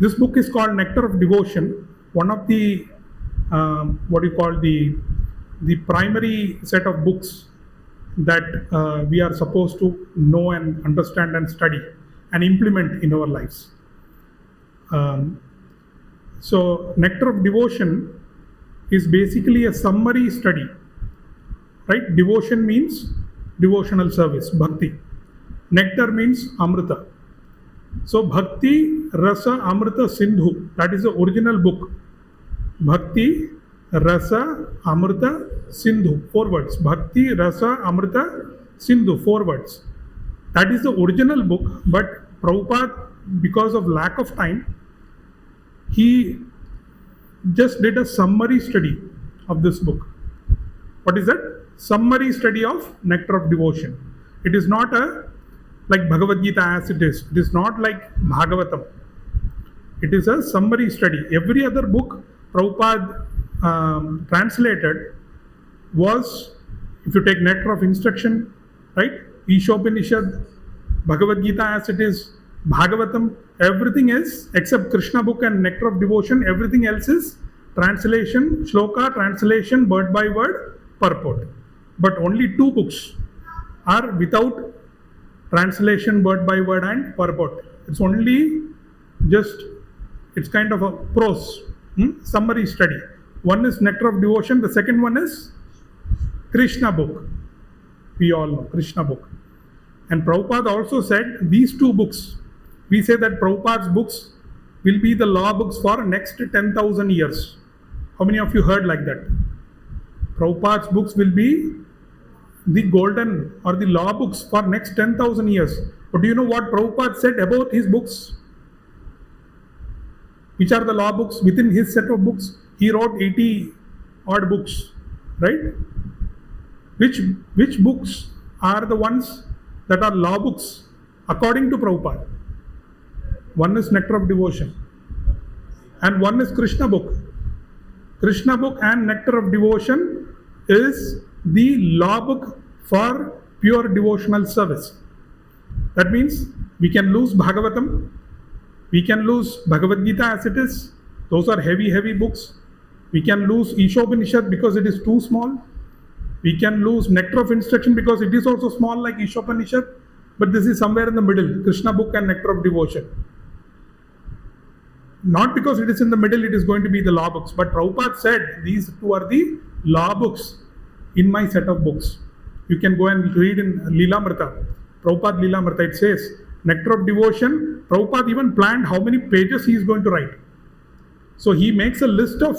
This book is called Nectar of Devotion, one of the what you call the primary set of books that we are supposed to know and understand and study and implement in our lives. So Nectar of Devotion is basically a summary study, right? Devotion means devotional service, bhakti. Nectar means amrita. So Bhakti Rasa Amrita Sindhu, that is the original book. Bhakti Rasa Amrita Sindhu, 4 words. Bhakti Rasa Amrita Sindhu, 4 words. That is the original book, but Prabhupada, because of lack of time, he just did a summary study of this book. What is that? Summary study of Nectar of Devotion. It is not like Bhagavad Gita as it is. It is not like Bhagavatam. It is a summary study. Every other book Prabhupada translated was, if you take Nectar of Instruction, right? Ishopanishad, Bhagavad Gita as it is, Bhagavatam, everything else except Krishna book and Nectar of Devotion, everything else is translation, shloka, translation, word by word, purport. But only 2 books are without translation, word by word and purport. It's only just, it's kind of a prose, summary study. One is Nectar of Devotion, the second one is Krishna book. We all know Krishna book. And Prabhupada also said these 2 books, we say that Prabhupada's books will be the law books for next 10,000 years. How many of you heard like that? Prabhupada's books will be the golden or the law books for next 10,000 years. But do you know what Prabhupada said about his books? Which are the law books within his set of books? He wrote 80 odd books, right? Which books are the ones that are law books according to Prabhupada? One is Nectar of Devotion and one is Krishna book. Krishna book and Nectar of Devotion is the law book for pure devotional service. That means we can lose Bhagavatam, we can lose Bhagavad Gita as it is. Those are heavy books. We can lose Ishopanishad because it is too small. We can lose Nectar of Instruction because it is also small like Ishopanishad. But this is somewhere in the middle, Krishna book and Nectar of Devotion. Not because it is in the middle, it is going to be the law books. But Prabhupada said these 2 are the law books in my set of books. You can go and read in Leelamrita, Prabhupada Leelamrita. It says Nectar of Devotion. Prabhupada even planned how many pages he is going to write. So he makes a list of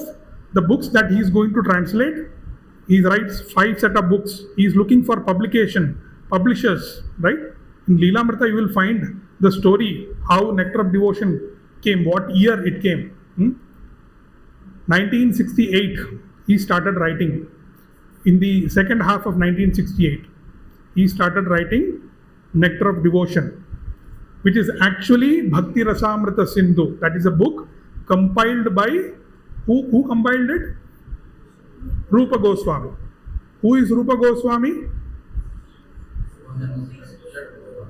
the books that he is going to translate. He writes 5 set of books. He is looking for publishers, right? In Leelamrita you will find the story how Nectar of Devotion came, what year it came. 1968 he started writing. In the second half of 1968 he started writing Nectar of Devotion, which is actually Bhakti Rasamrita Sindhu. That is a book compiled by, who compiled it? Rupa Goswami. Who is Rupa Goswami?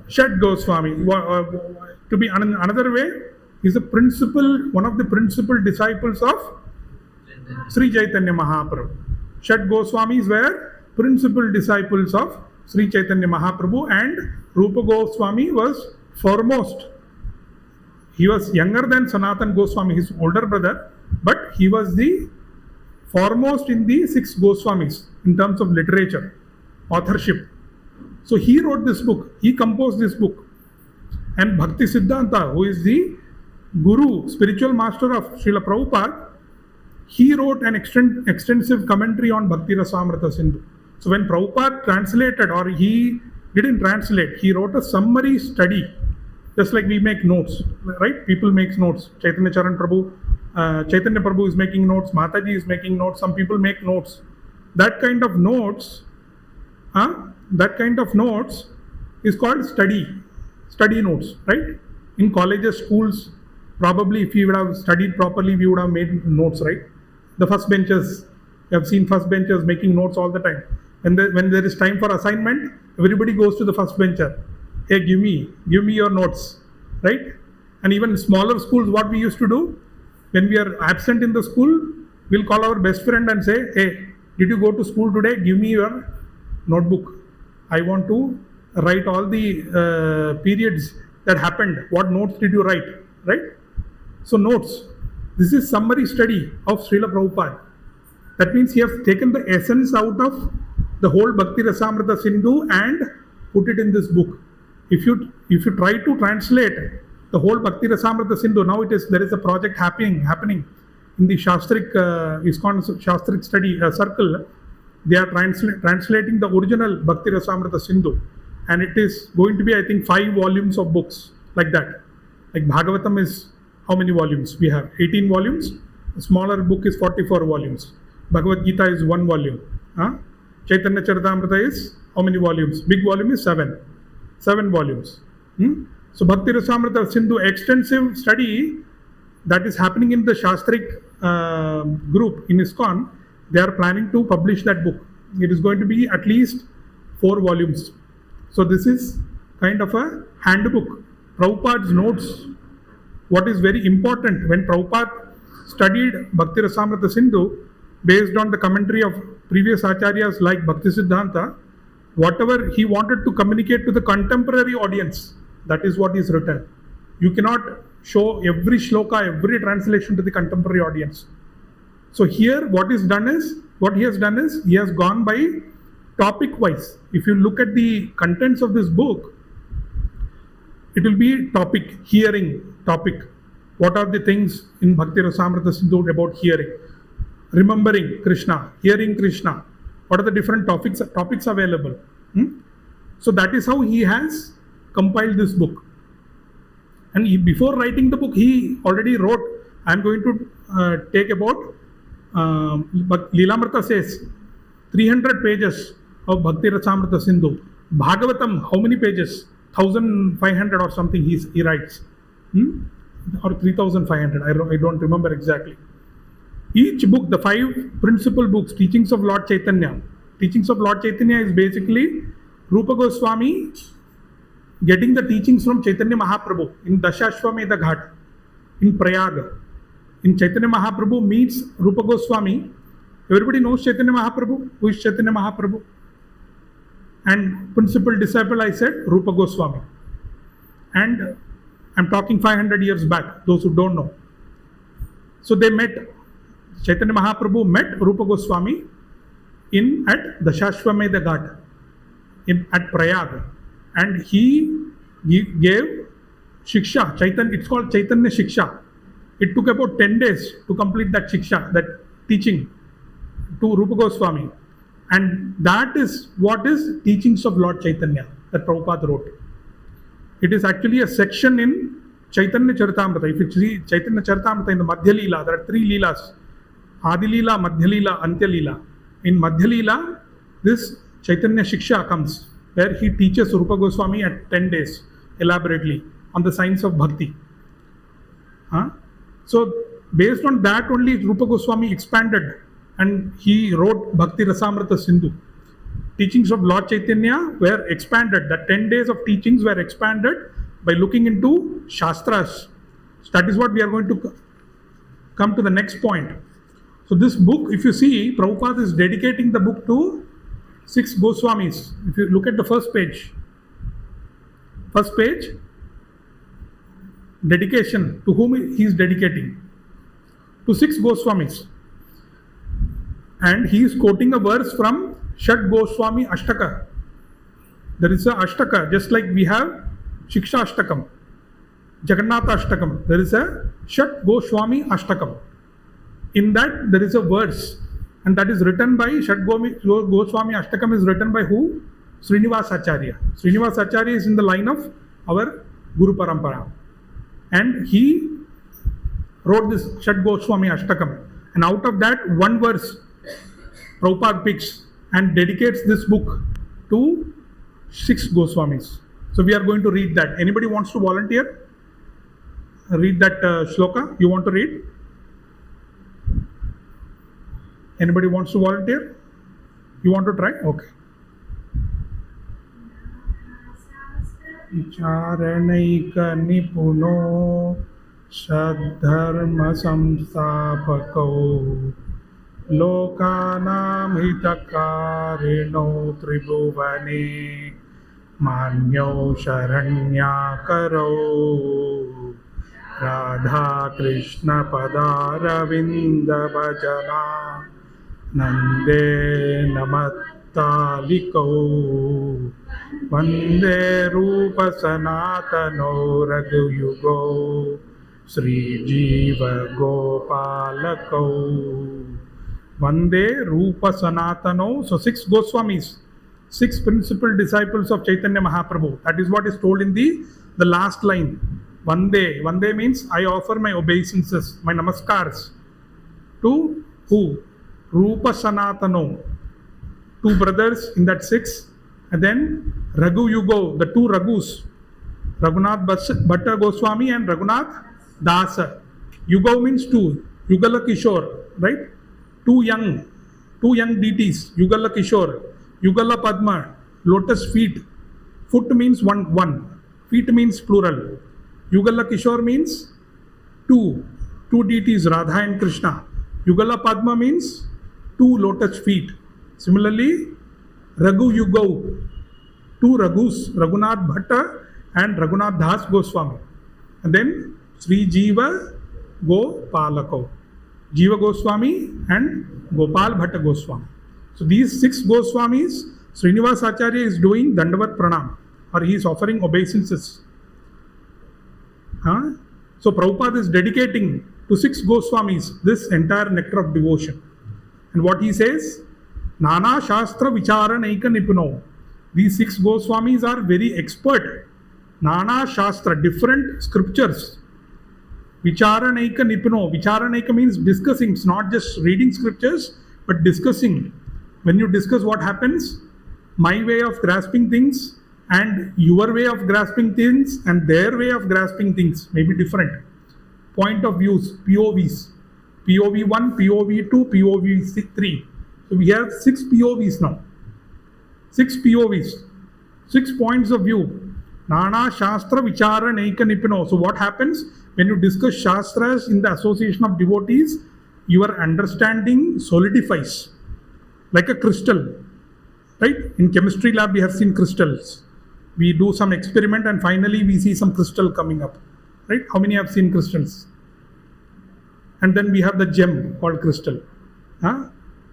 Shat Goswami. To be another way, is one of the principal disciples of Sri Chaitanya Mahaprabhu. Shat Goswamis were principal disciples of Sri Chaitanya Mahaprabhu, and Rupa Goswami was foremost. He was younger than Sanatan Goswami, his older brother, but he was the foremost in the 6 Goswamis in terms of literature, authorship. So he wrote this book, he composed this book. And Bhakti Siddhanta, who is the guru, spiritual master of Srila Prabhupada, he wrote an extensive commentary on Bhakti Rasamrita Sindhu. So when Prabhupada translated, or he didn't translate, he wrote a summary study, just like we make notes, right? People make notes. Chaitanya Prabhu is making notes, Mataji is making notes, some people make notes. That kind of notes is called study notes, right? In colleges, schools, probably if you would have studied properly, we would have made notes, right? The first benchers, you have seen first benchers making notes all the time. When there is time for assignment, everybody goes to the first bencher. Hey, give me your notes, right? And even smaller schools, what we used to do, when we are absent in the school, we'll call our best friend and say, hey, did you go to school today? Give me your notebook. I want to write all the periods that happened. What notes did you write? Right? So notes. This is summary study of Srila Prabhupada. That means he has taken the essence out of the whole Bhakti Rasamrita Sindhu and put it in this book. If you try to translate the whole Bhakti Rasamrita Sindhu, now there is a project happening in the Shastrik ISKCON Shastrik study circle. They are translating the original Bhakti Rasamrita Sindhu, and it is going to be, I think, 5 volumes of books like that. Like Bhagavatam is how many volumes? We have 18 volumes. A smaller book is 44 volumes. Bhagavad Gita is 1 volume. Chaitanya Charitamrita is how many volumes? Big volume is 7 volumes. So Bhakti Rasamrita Sindhu extensive study that is happening in the Shastrik group in ISKCON. They are planning to publish that book. It is going to be at least 4 volumes. So this is kind of a handbook. Prabhupada's notes. What is very important, when Prabhupada studied Bhakti Rasamrita Sindhu, based on the commentary of previous acharyas like Bhakti Siddhanta, whatever he wanted to communicate to the contemporary audience, that is what is written. You cannot show every shloka, every translation to the contemporary audience. So here what he has done is he has gone by topic wise. If you look at the contents of this book, it will be topic, hearing topic. What are the things in Bhakti Rasamrita Sindhu about hearing? Remembering Krishna, hearing Krishna. What are the different topics available? So that is how he has compiled this book. And before writing the book, he already wrote, I am going to take about, but Lilamrita says, 300 pages of Bhakti Rasamrita Sindhu. Bhagavatam, how many pages? 1500 or something he writes. Or 3500, I don't remember exactly. Each book, the 5 principal books, Teachings of Lord Chaitanya. Teachings of Lord Chaitanya is basically Rupa Goswami getting the teachings from Chaitanya Mahaprabhu in Dashashwamedha Ghat in Prayag. In Chaitanya Mahaprabhu meets Rupa Goswami. Everybody knows Chaitanya Mahaprabhu. Who is Chaitanya Mahaprabhu? And principal disciple, I said, Rupa Goswami. And I'm talking 500 years back, those who don't know. So they met, Chaitanya Mahaprabhu met Rupa Goswami at Dashashwamedha Ghat at Prayag. And he gave Shiksha, it's called Chaitanya Shiksha. It took about 10 days to complete that Shiksha, that teaching to Rupa Goswami. And that is what is Teachings of Lord Chaitanya that Prabhupada wrote. It is actually a section in Chaitanya Charitamrita. If you see Chaitanya Charitamrita in the Madhya Leela, there are 3 Leelas. Adi Leela, Madhya Leela, Antya Leela. In Madhya Leela, this Chaitanya Shiksha comes, where he teaches Rupa Goswami at 10 days, elaborately, on the science of Bhakti. So, based on that only, Rupa Goswami expanded and he wrote Bhakti Rasamrita Sindhu. Teachings of Lord Chaitanya were expanded. The 10 days of teachings were expanded by looking into Shastras. So that is what we are going to come to the next point. So this book, if you see, Prabhupada is dedicating the book to 6 Goswamis. If you look at the first page, dedication, to whom he is dedicating? To 6 Goswamis. And he is quoting a verse from Shat Goswami Ashtaka. There is a Ashtaka, just like we have Shiksha Ashtakam, Jagannatha Ashtakam. There is a Shat Goswami Ashtakam. In that, there is a verse, and that is written by Shat Goswami Ashtakam is written by who? Srinivas Acharya. Srinivas Acharya is in the line of our Guru Parampara. And he wrote this Shat Goswami Ashtakam. And out of that, one verse Prabhupada picks and dedicates this book to 6 Goswamis. So we are going to read that. Anybody wants to volunteer? Read that shloka. You want to read? Anybody wants to volunteer? You want to try? Okay. विचारणैक निपुनो सद्धर्म संस्थापको लोकानां हितकारिणो त्रिभुवने मान्यो शरण्याकरो राधा कृष्ण पदारविंद भजना नंदे नमत्तालिको वंदे रूप सनातनो रघुयुगो श्रीजीव गोपालको वंदे रूप सनातनो. So 6 Goswamis, 6 principal disciples of Chaitanya Mahaprabhu. That is what is told in the last line. Vande. Vande means I offer my obeisances, my namaskars to who? Rupa Sanatano. 2 brothers in that 6. And then Raghu Yugo, the 2 Raghus. Raghunath Bhatta Goswami and Raghunath Dasa. Yugo means 2. Yugala Kishore, right? 2 young deities. Yugala Kishore. Yugala Padma, lotus feet. Foot means one. Feet means plural. Yugala Kishore means 2 deities, Radha and Krishna. Yugala Padma means 2 lotus feet. Similarly, Raghu Yugo, 2 Raghus, Raghunath Bhatta and Raghunath Das Goswami. And then Sri Jiva Gopalako, Jiva Goswami and Gopal Bhatta Goswami. So these 6 Goswamis, Srinivas Acharya is doing Dandavat Pranam, or he is offering obeisances. So Prabhupada is dedicating to 6 Goswamis this entire nectar of devotion. And what he says, Nana Shastra Vicharanaika Nipuno. These 6 Goswamis are very expert. Nana Shastra, different scriptures. Vicharanaika Nipuno. Vicharanaika means discussing. It's not just reading scriptures, but discussing. When you discuss, what happens? My way of grasping things and your way of grasping things and their way of grasping things may be different. Point of views, POVs. POV 1, POV 2, POV 3. So we have 6 POVs now. 6 POVs. 6 points of view. Nana Shastra Vichara Naika Nipino. So what happens when you discuss Shastras in the association of devotees? Your understanding solidifies like a crystal. Right? In chemistry lab we have seen crystals. We do some experiment and finally we see some crystal coming up. Right? How many have seen crystals? And then we have the gem called crystal.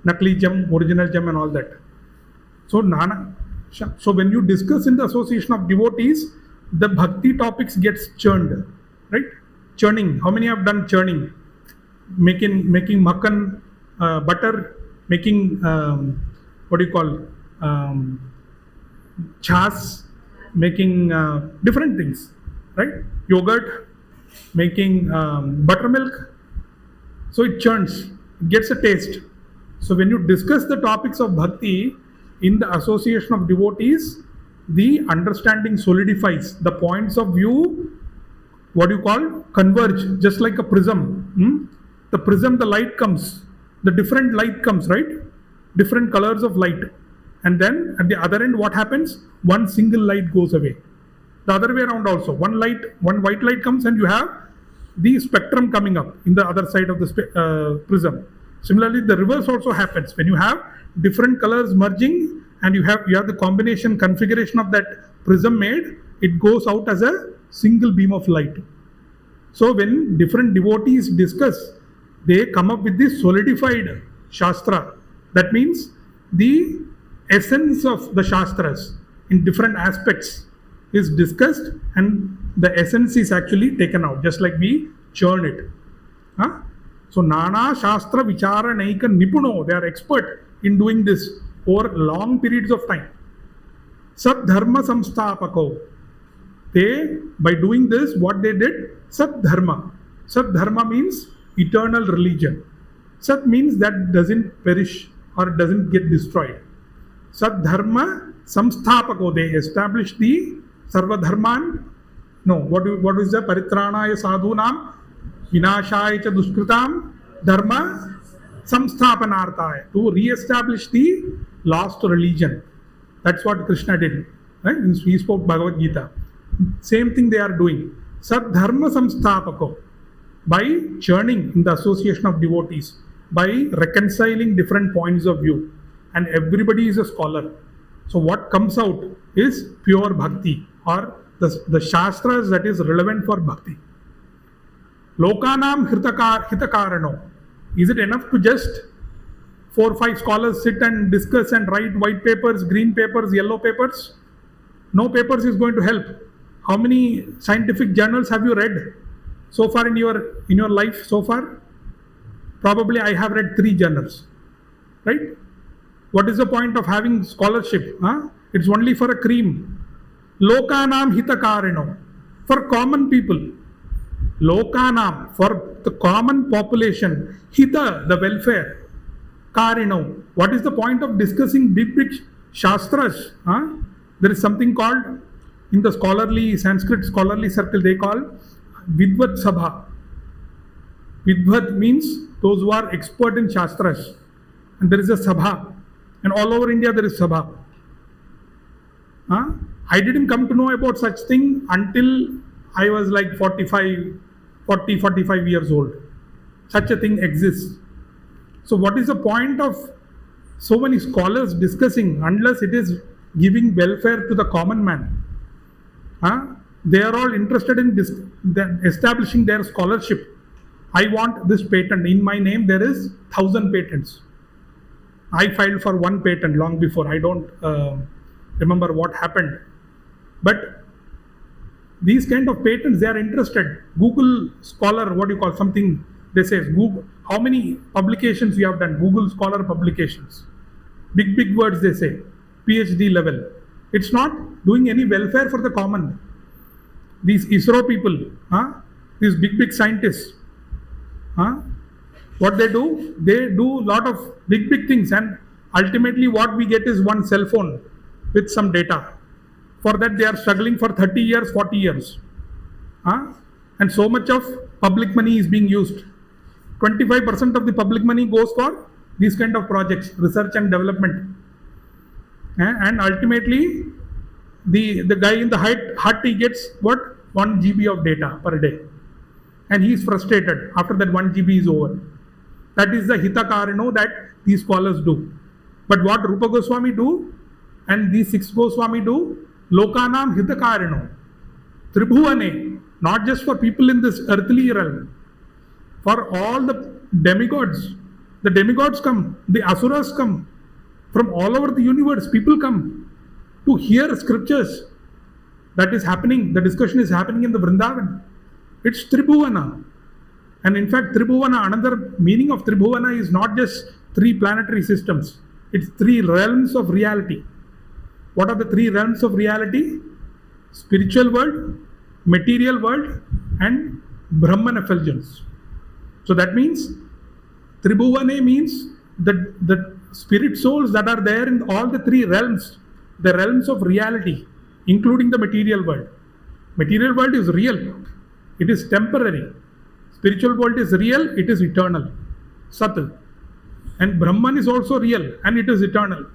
Nakli gem, original gem and all that. So when you discuss in the association of devotees, the bhakti topics gets churned. Right? Churning. How many have done churning? Making makhan, butter, making chas, making different things, right? Yogurt, making buttermilk. So it churns, it gets a taste. So when you discuss the topics of bhakti in the association of devotees, the understanding solidifies. The points of view, converge, just like a prism. The prism, the light comes, the different light comes, right? Different colors of light. And then at the other end, what happens? One single light goes away. The other way around also. One white light comes and you have the spectrum coming up in the other side of the prism. Similarly, the reverse also happens. When you have different colors merging and you have the combination configuration of that prism made, it goes out as a single beam of light. So when different devotees discuss, they come up with this solidified Shastra. That means the essence of the Shastras in different aspects is discussed and the essence is actually taken out, just like we churn it. So Nana Shastra Vichara Naika Nipuno, they are expert in doing this over long periods of time. Sat Dharma Samstapako. They, by doing this, what they did? Sat Dharma. Sat Dharma means eternal religion. Sat means that doesn't perish or doesn't get destroyed. Sat Dharma Samstapako. They established the Sarva Dharman. No, what is the Paritranaya Sadhunam Vinashaya Cha Duskritam Dharma Samsthapanarthaya, to re-establish the lost religion. That's what Krishna did. Right? He spoke Bhagavad Gita. Same thing they are doing. Sadharma Samsthapako, by churning in the association of devotees, by reconciling different points of view, and everybody is a scholar. So what comes out is pure bhakti, or the shastras that is relevant for bhakti. Lokanam hitakarano. Is it enough to just 4 or 5 scholars sit and discuss and write white papers, green papers, yellow papers? No papers is going to help. How many scientific journals have you read so far in your life so far? Probably I have read 3 journals, right? What is the point of having scholarship? Huh? It's only for a cream. Lokanam hitakarino, for common people. Lokanam, for the common population. Hita, the welfare. Karino, what is the point of discussing big shastras? Huh? There is something called, in the Sanskrit scholarly circle, they call Vidvat Sabha. Vidvat means those who are expert in shastras. And there is a Sabha. And all over India there is Sabha. Huh? I didn't come to know about such thing until I was like 45 years old. Such a thing exists. So what is the point of so many scholars discussing unless it is giving welfare to the common man? Huh? They are all interested in establishing their scholarship. I want this patent. In my name there is 1,000 patents. I filed for 1 patent long before. I don't remember what happened. But these kind of patents, they are interested. Google Scholar, what do you call something? They say, Google, how many publications you have done? Google Scholar publications. Big words they say. PhD level. It's not doing any welfare for the common. These ISRO people, these big scientists, what they do a lot of big things, and ultimately what we get is one cell phone with some data. For that they are struggling for 30 years, 40 years. And so much of public money is being used. 25% of the public money goes for these kind of projects, research and development. And ultimately, the guy in the hut, he gets what? 1 GB of data per day. And he is frustrated after that 1 GB is over. That is the hitakarino that these scholars do. But what Rupa Goswami do and these 6 Goswami do, Lokanam hitakarino. Tribhuvane, not just for people in this earthly realm, for all the demigods. The demigods come, the asuras come. From all over the universe, people come to hear scriptures. That is happening, the discussion is happening in the Vrindavan. It's Tribhuvana. And in fact, Tribhuvana, another meaning of Tribhuvana is not just 3 planetary systems. It's 3 realms of reality. What are the 3 realms of reality? Spiritual world, material world, and Brahman effulgence. So that means Tribhuvane means the spirit souls that are there in all the 3 realms, the realms of reality, including the material world. Material world is real, it is temporary. Spiritual world is real, it is eternal. Sat. And Brahman is also real and it is eternal.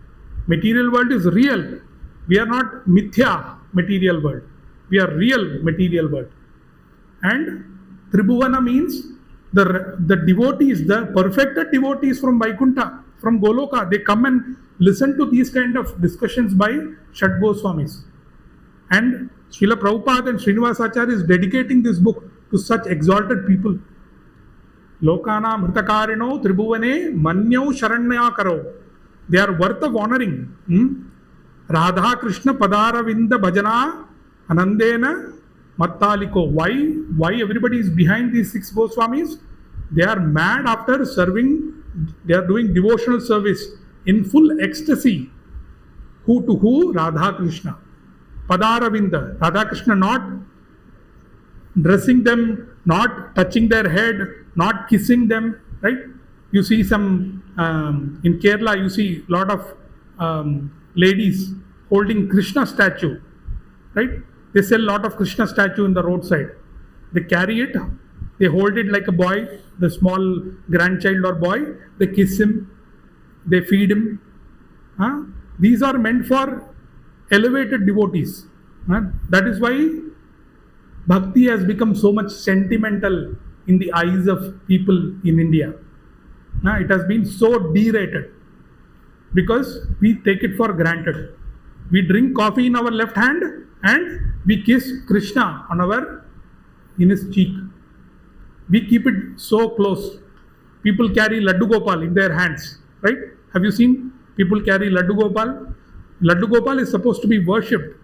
Material world is real. We are not mithya material world. We are real material world. And Tribhuvana means the devotees, the perfected devotees from Vaikuntha, from Goloka, they come and listen to these kind of discussions by Shat Goswamis. And Srila Prabhupada and Srinivasacharya is dedicating this book to such exalted people. Lokana mritakarino tribhuvane manyau sharanyakaro. They are worth of honoring. Radha Krishna Padaravinda Bhajana Anandena Mattaliko. Why everybody is behind these 6 Goswamis? They are mad after serving, they are doing devotional service in full ecstasy. Who to who? Radha Krishna. Padaravinda. Radha Krishna not dressing them, not touching their head, not kissing them, right? You see some, in Kerala, you see a lot of ladies holding Krishna statue, right? They sell a lot of Krishna statue in the roadside. They carry it, they hold it like a boy, the small grandchild or boy, they kiss him, they feed him. These are meant for elevated devotees. That is why bhakti has become so much sentimental in the eyes of people in India. It has been so derated because we take it for granted. We drink coffee in our left hand and we kiss Krishna in his cheek. We keep it so close. People carry Laddu Gopal in their hands, right? Have you seen people carry Laddu Gopal? Laddu Gopal is supposed to be worshipped,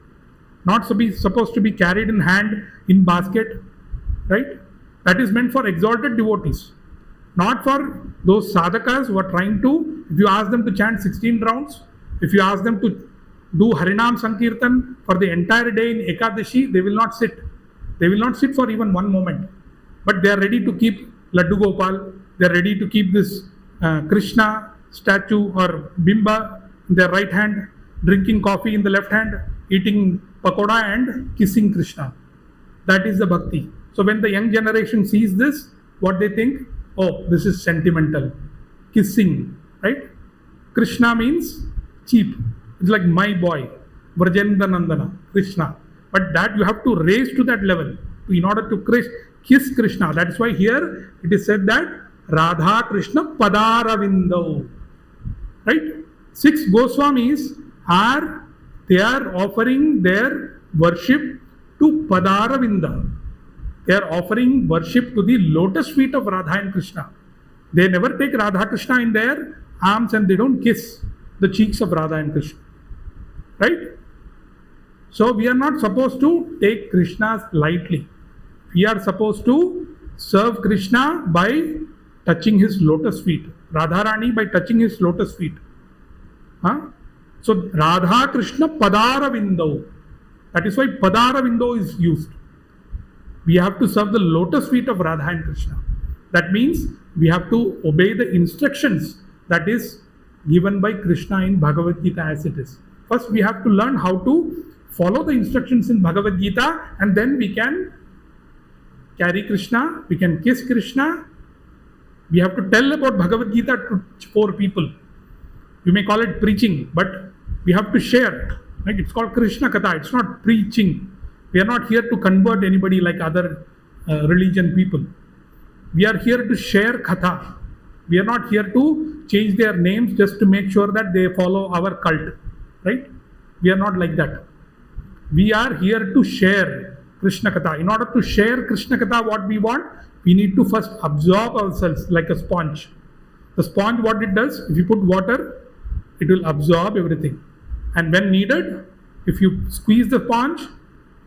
not supposed to be carried in hand, in basket, right? That is meant for exalted devotees, not for those sadhakas who are trying to, if you ask them to chant 16 rounds, if you ask them to do Harinam Sankirtan for the entire day in Ekadashi, they will not sit. They will not sit for even one moment. But they are ready to keep Laddu Gopal, they are ready to keep this Krishna statue or Bimba in their right hand, drinking coffee in the left hand, eating pakoda and kissing Krishna. That is the bhakti. So when the young generation sees this, what they think? Oh, this is sentimental. Kissing, right? Krishna means cheap. It's like my boy, Vrajendra Nandana, Krishna. But that you have to raise to that level in order to kiss Krishna. That is why here it is said that Radha Krishna Padaravindo. Right? 6 Goswamis are offering their worship to Padaravinda. They are offering worship to the lotus feet of Radha and Krishna. They never take Radha Krishna in their arms and they don't kiss the cheeks of Radha and Krishna. Right? So we are not supposed to take Krishna lightly. We are supposed to serve Krishna by touching his lotus feet. Radharani by touching his lotus feet. So Radha Krishna Padaravindo. That is why Padaravindo is used. We have to serve the lotus feet of Radha and Krishna. That means we have to obey the instructions that is given by Krishna in Bhagavad Gita as it is. First we have to learn how to follow the instructions in Bhagavad Gita, and then we can carry Krishna, we can kiss Krishna. We have to tell about Bhagavad Gita to 4 people. You may call it preaching, but we have to share. Right? It's called Krishna Katha. It's not preaching. We are not here to convert anybody like other religion people. We are here to share Katha. We are not here to change their names just to make sure that they follow our cult. Right? We are not like that. We are here to share Krishna Katha. In order to share Krishna Katha, what we want, we need to first absorb ourselves like a sponge. The sponge, what it does, if you put water, it will absorb everything. And when needed, if you squeeze the sponge,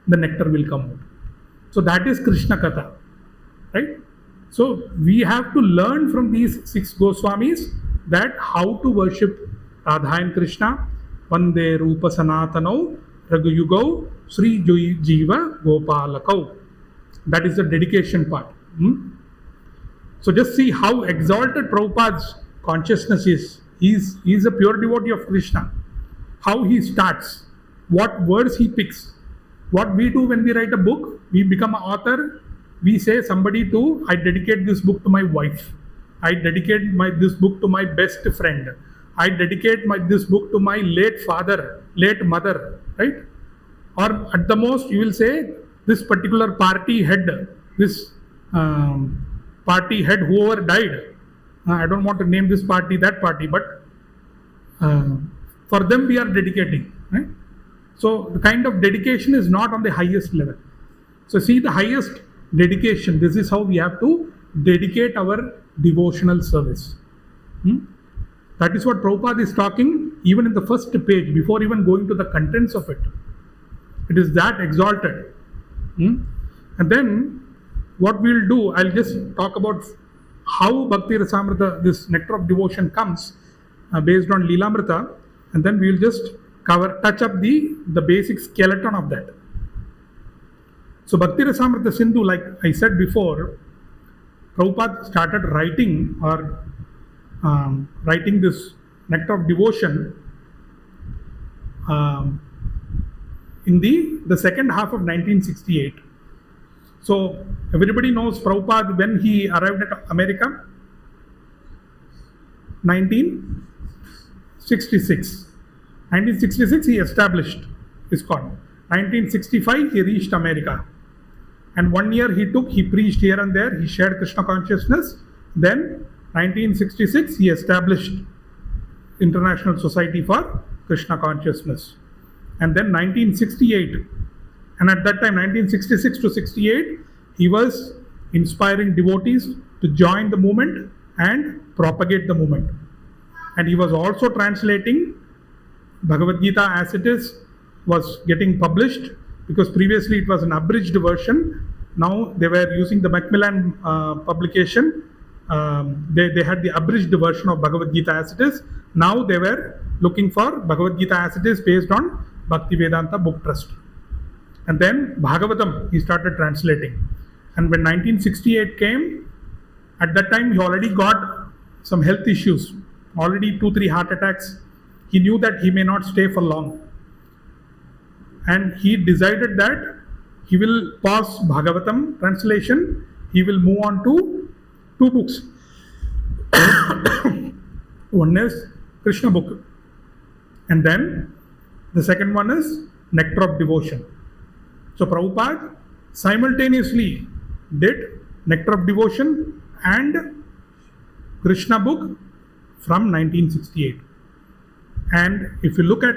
the nectar will come out. So that is Krishna Katha. Right? So we have to learn from these 6 Goswamis that how to worship Radha and Krishna. Vande Rupa Sanatanau Raghuyugau Sri Jiva Gopalakau. That is the dedication part. So just see how exalted Prabhupada's consciousness is. He is a pure devotee of Krishna. How he starts, what words he picks. What we do when we write a book, we become an author, we say I dedicate this book to my wife. I dedicate this book to my best friend. I dedicate this book to my late father, late mother, right? Or at the most, you will say this particular party head, whoever died. I don't want to name this party, that party, but for them we are dedicating, right? So the kind of dedication is not on the highest level. So see the highest dedication. This is how we have to dedicate our devotional service. That is what Prabhupada is talking even in the first page, before even going to the contents of it. It is that exalted. And then what we'll do, I'll just talk about how Bhakti Rasamrita, this nectar of devotion, comes based on Leelamrita, and then we'll just touch up the basic skeleton of that. So Bhakti Rasamrita Sindhu, like I said before, Prabhupada started writing this nectar of devotion in the second half of 1968. So everybody knows Prabhupada when he arrived at America, 1966. 1966 he established ISKCON. 1965 he reached America. And 1 year he preached here and there, he shared Krishna consciousness. Then 1966 he established International Society for Krishna Consciousness. And then 1968, and at that time 1966 to 68, he was inspiring devotees to join the movement and propagate the movement. And he was also translating Bhagavad Gita as it is, was getting published, because previously it was an abridged version. Now they were using the Macmillan publication. They had the abridged version of Bhagavad Gita as it is. Now they were looking for Bhagavad Gita as it is based on Bhakti Vedanta Book Trust. And then Bhagavatam he started translating. And when 1968 came, at that time he already got some health issues, already 2-3 heart attacks. He knew that he may not stay for long. And he decided that he will pause Bhagavatam translation. He will move on to 2 books. One is Krishna book. And then the second one is Nectar of Devotion. So Prabhupada simultaneously did Nectar of Devotion and Krishna book from 1968. And if you look at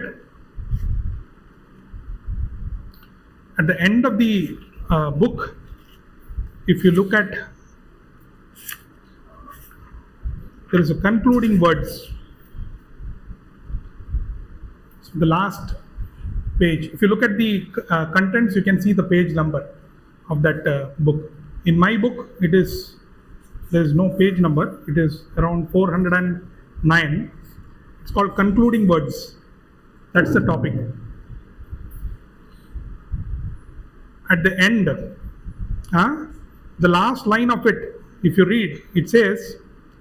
the end of the book, if you look at, there is a concluding words. So the last page, if you look at the contents, you can see the page number of that book. In my book, there is no page number. It is around 409. It's called Concluding Words. That's the topic. At the end, the last line of it, if you read, it says,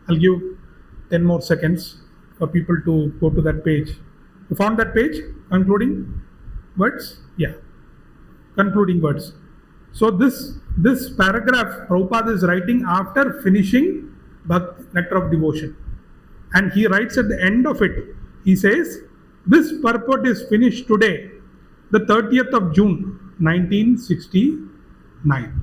I'll give 10 more seconds for people to go to that page. You found that page? Concluding Words? Yeah. Concluding Words. So this paragraph Prabhupada is writing after finishing Nectar of Devotion. And he writes at the end of it, he says, this purport is finished today, the 30th of June, 1969.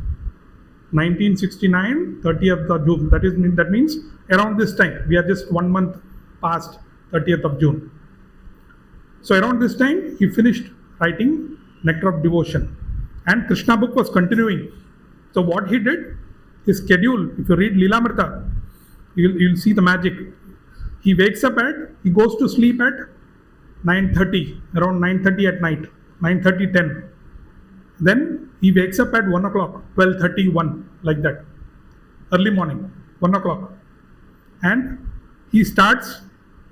1969, 30th of June. That means around this time. We are just 1 month past 30th of June. So around this time, he finished writing Nectar of Devotion. And Krishna book was continuing. So what he did, his schedule, if you read Lilamrita, you'll see the magic. He wakes up he goes to sleep at 9:30, around 9:30 at night, 9:30, 10. Then he wakes up at 1 o'clock, 12:31, like that. Early morning, 1 o'clock. And he starts,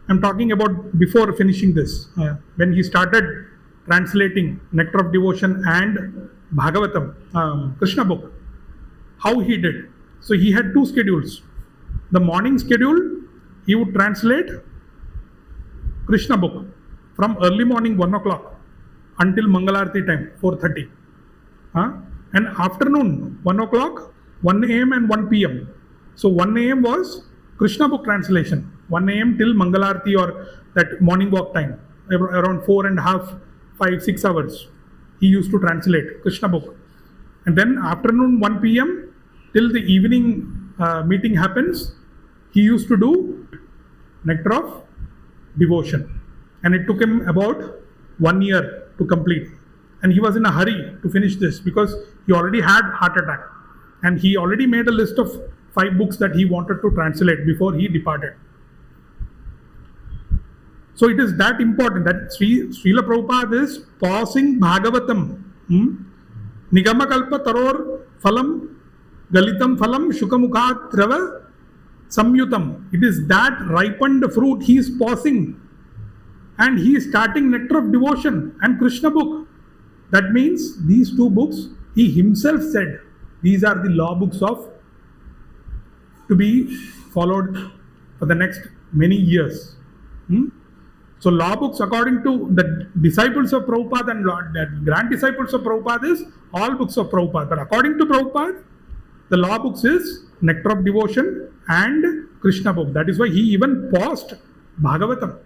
I'm talking about before finishing this, when he started translating Nectar of Devotion and Bhagavatam, Krishna book, how he did. So he had 2 schedules. The morning schedule, he would translate Krishna book from early morning 1 o'clock until Mangalarti time, 4:30. And afternoon 1 o'clock, 1 a.m. and 1 p.m. So 1 a.m. was Krishna book translation, 1 a.m. till Mangalarti or that morning walk time, around 4.5, 5, 6 hours. He used to translate Krishna book. And then afternoon 1 p.m. till the evening meeting happens, he used to do Nectar of Devotion. And it took him about 1 year to complete. And he was in a hurry to finish this because he already had heart attack. And he already made a list of 5 books that he wanted to translate before he departed. So it is that important that Srila Prabhupada is pausing Bhagavatam. Nigamakalpa taror phalam galitam phalam shukamukhat trava samyutam. It is that ripened fruit he is pausing. And he is starting Nectar of Devotion and Krishna book. That means these 2 books, he himself said, these are the law books to be followed for the next many years. So law books according to the disciples of Prabhupada and the grand disciples of Prabhupada is all books of Prabhupada. But according to Prabhupada, the law books is Nectar of Devotion and Krishna book. That is why he even paused Bhagavatam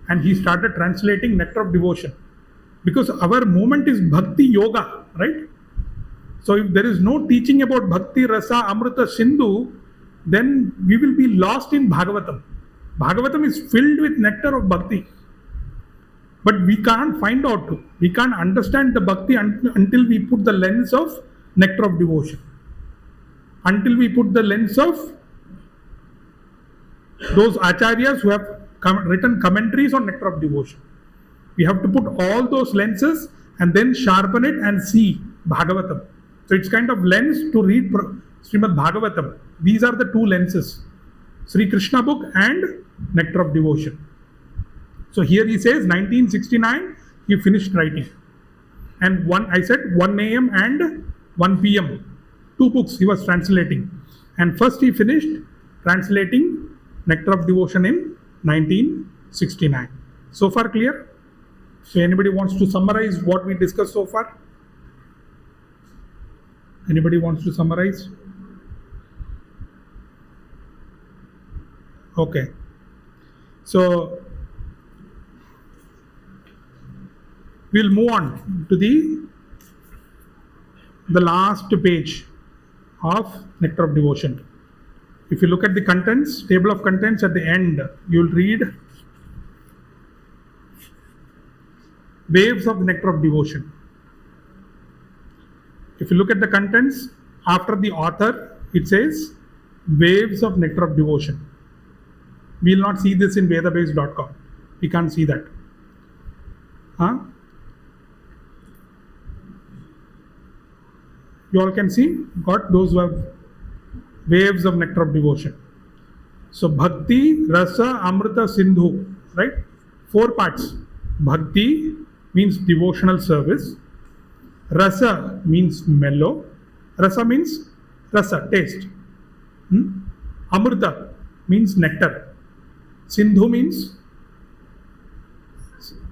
and he started translating Nectar of Devotion. Because our movement is bhakti yoga, right? So if there is no teaching about bhakti rasa amrita sindhu, then we will be lost in Bhagavatam. Bhagavatam is filled with nectar of bhakti. But we can't find out, we can't understand the bhakti until we put the lens of nectar of devotion. Until we put the lens of those acharyas who have written commentaries on nectar of devotion. We have to put all those lenses and then sharpen it and see Bhagavatam. So it's kind of lens to read Srimad Bhagavatam. These are the two lenses, Sri Krishna book and nectar of devotion. So here he says 1969 he finished writing, and 1 a.m. and 1 p.m. 2 books he was translating, and first he finished translating nectar of devotion in 1969. So far clear? So anybody wants to summarize what we discussed so far? Anybody wants to summarize? Okay. So we'll move on to the last page of nectar of devotion. If you look at the contents, table of contents at the end, you'll read waves of the nectar of devotion. If you look at the contents, after the author, it says waves of nectar of devotion. We will not see this in vedabase.com. We can't see that. Huh? You all can see? Got those who have waves of nectar of devotion. So Bhakti, Rasa, Amrita, Sindhu, right? 4 parts. Bhakti means devotional service. Rasa means mellow. Rasa means rasa, taste. Amrita means nectar. Sindhu means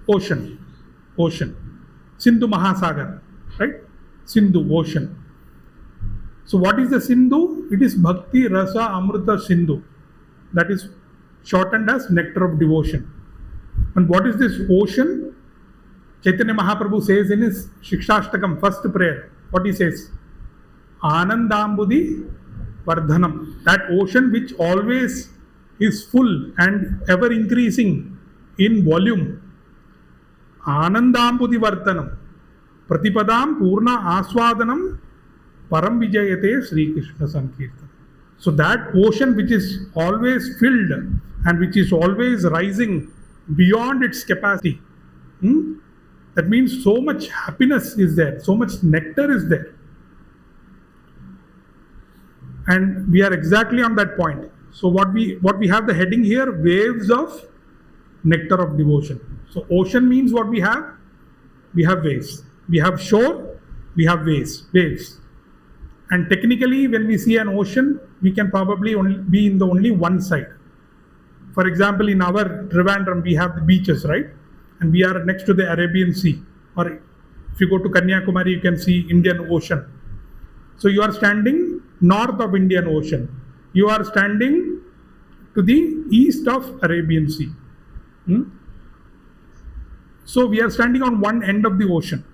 ocean. Sindhu Mahasagar, right? Sindhu, ocean. So what is the Sindhu? It is Bhakti Rasa Amrita Sindhu. That is shortened as nectar of devotion. And what is this ocean? Chaitanya Mahaprabhu says in his Shikshashtakam, first prayer, what he says? Anandambudhi Vardhanam. That ocean which always is full and ever increasing in volume. Anandambudhi Vardhanam. Pratipadam Purna Aswadanam Param Vijayate Sri Krishna Sankirtan. So that ocean which is always filled and which is always rising beyond its capacity. That means so much happiness is there, so much nectar is there. And we are exactly on that point. So what we have the heading here, waves of nectar of devotion. So ocean means what we have? We have waves. We have shore, we have waves. And technically, when we see an ocean, we can probably only be in the only one side. For example, in our Trivandrum, we have the beaches, right? And we are next to the Arabian Sea. Or if you go to Kanyakumari, you can see Indian Ocean. So you are standing north of Indian Ocean. You are standing to the east of Arabian Sea. So we are standing on one end of the ocean.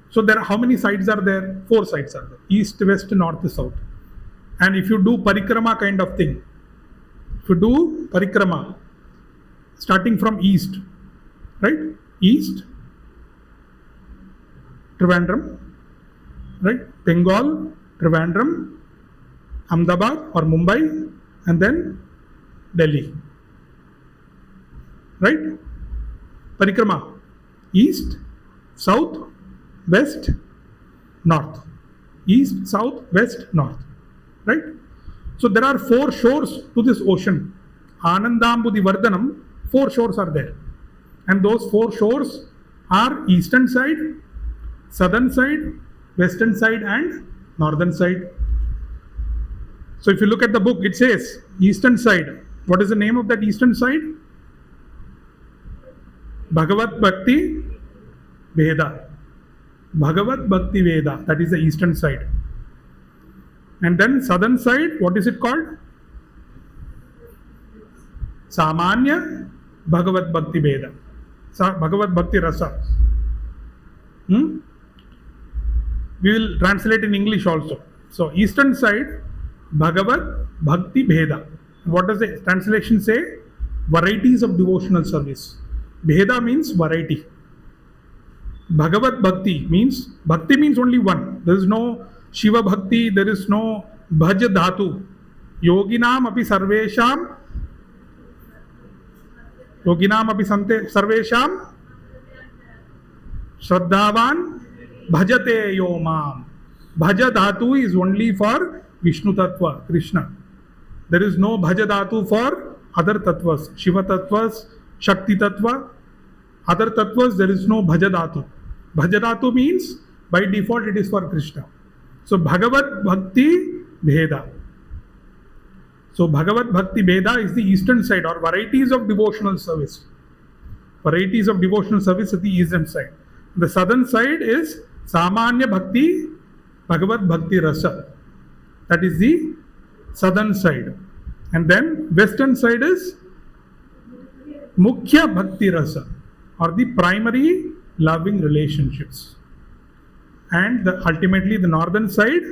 So there are how many sides are there? 4 sides are there. East, west, north, south. And if you do parikrama kind of thing, if you do parikrama, starting from east, right? East, Trivandrum, right? Bengal, Trivandrum, Ahmedabad or Mumbai, and then Delhi, right? Parikrama, east, south, west, north. East, south, west, north, right? So there are 4 shores to this ocean. Anandambudhi Vardhanam, 4 shores are there. And those 4 shores are eastern side, southern side, western side and northern side. So if you look at the book, it says eastern side. What is the name of that eastern side? Bhagavat Bhakti Veda. Bhagavat Bhakti Veda. That is the eastern side. And then southern side, what is it called? Samanya Bhagavat Bhakti Veda. Bhagavad Bhakti Rasa. Hmm? We will translate in English also. So, eastern side, Bhagavad Bhakti Bheda. What does the translation say? Varieties of devotional service. Bheda means variety. Bhagavad Bhakti means only one. There is no Shiva Bhakti, there is no Bhaj Dhatu. Yoginam api sarvesham Shraddhavan bhajate yomam. Bhaja dhatu is only for Vishnu Tattva, Krishna. There is no bhaja dhatu for other tattvas, Shiva tattvas, Shakti tattva. Other tattvas, there is no bhaja dhatu. Bhaja dhatu means by default it is for Krishna. So Bhagavad Bhakti Bheda. So Bhagavad Bhakti Bheda is the eastern side, or varieties of devotional service. Varieties of devotional service at the eastern side. The southern side is Samanya Bhakti Bhagavad Bhakti Rasa. That is the southern side. And then western side is Mukhya Bhakti Rasa, or the primary loving relationships. And ultimately the northern side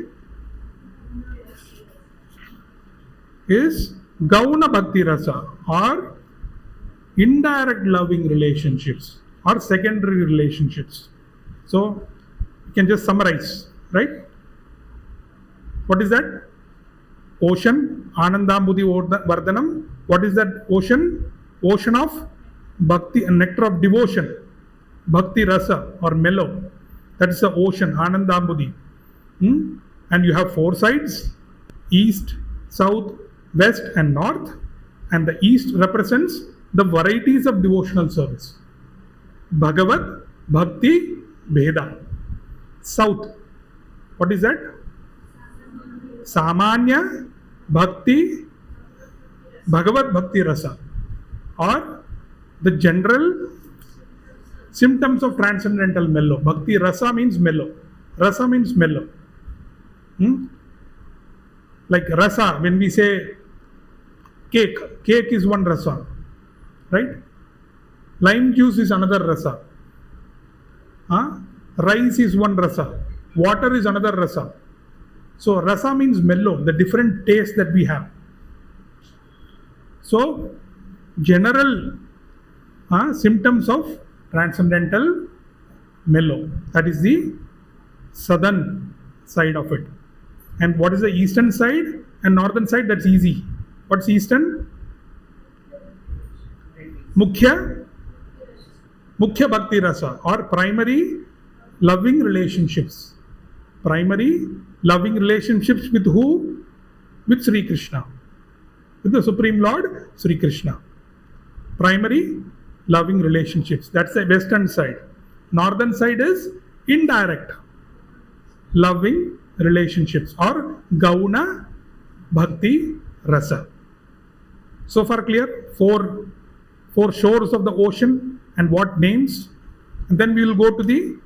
is Gauna Bhakti Rasa, or indirect loving relationships or secondary relationships. So you can just summarize, right? What is that? Ocean, Anandambudhi Vardhanam. What is that ocean? Ocean of Bhakti and nectar of devotion. Bhakti Rasa or mellow. That is the ocean, Anandambudhi. And you have four sides: east, south, west and north. And the east represents the varieties of devotional service. Bhagavad Bhakti Bheda. South, what is that? Samanya Bhakti Bhagavad Bhakti Rasa, or the general symptoms of transcendental mellow. Bhakti Rasa means mellow. Rasa means mellow. Like rasa, when we say cake is one rasa, right? Lime juice is another rasa. Rice is one rasa. Water is another rasa. So rasa means mellow, the different taste that we have. So general symptoms of transcendental mellow. That is the southern side of it. And what is the eastern side and northern side? That's easy. What's eastern? Mukhya Bhakti Rasa, or primary loving relationships. Primary loving relationships with who? With Sri Krishna. With the Supreme Lord, Sri Krishna. Primary loving relationships. That's the western side. Northern side is indirect loving relationships, or Gauna Bhakti Rasa. So far clear? Four shores of the ocean and what names. And then we will go to the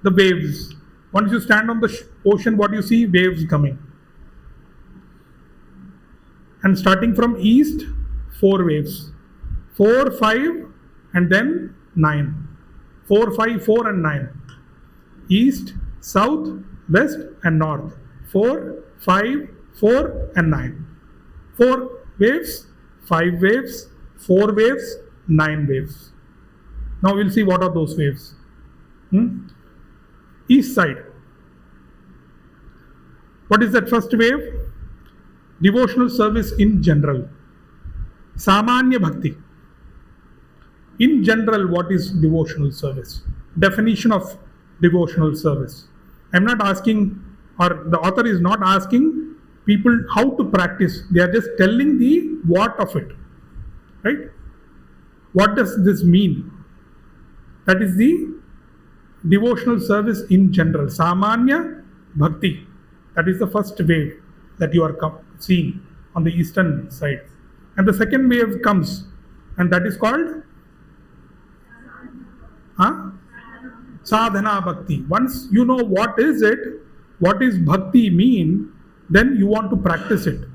waves. Once you stand on the ocean, what do you see? Waves coming. And starting from east, 4 waves. 4, 5 and then 9. 4, 5, 4 and 9. East, south, west and north. 4, 5, 4 and 9. 4 waves, 5 waves, 4 waves, 9 waves. Now we'll see what are those waves. East side. What is that first wave? Devotional service in general. Samanya Bhakti. In general, what is devotional service? Definition of devotional service. I'm not asking, or the author is not asking people how to practice. They are just telling the what of it. Right? What does this mean? That is the devotional service in general. Samanya Bhakti. That is the first wave that you are seeing on the eastern side. And the second wave comes, and that is called Sadhana Bhakti. Once you know what is Bhakti mean, then you want to practice it.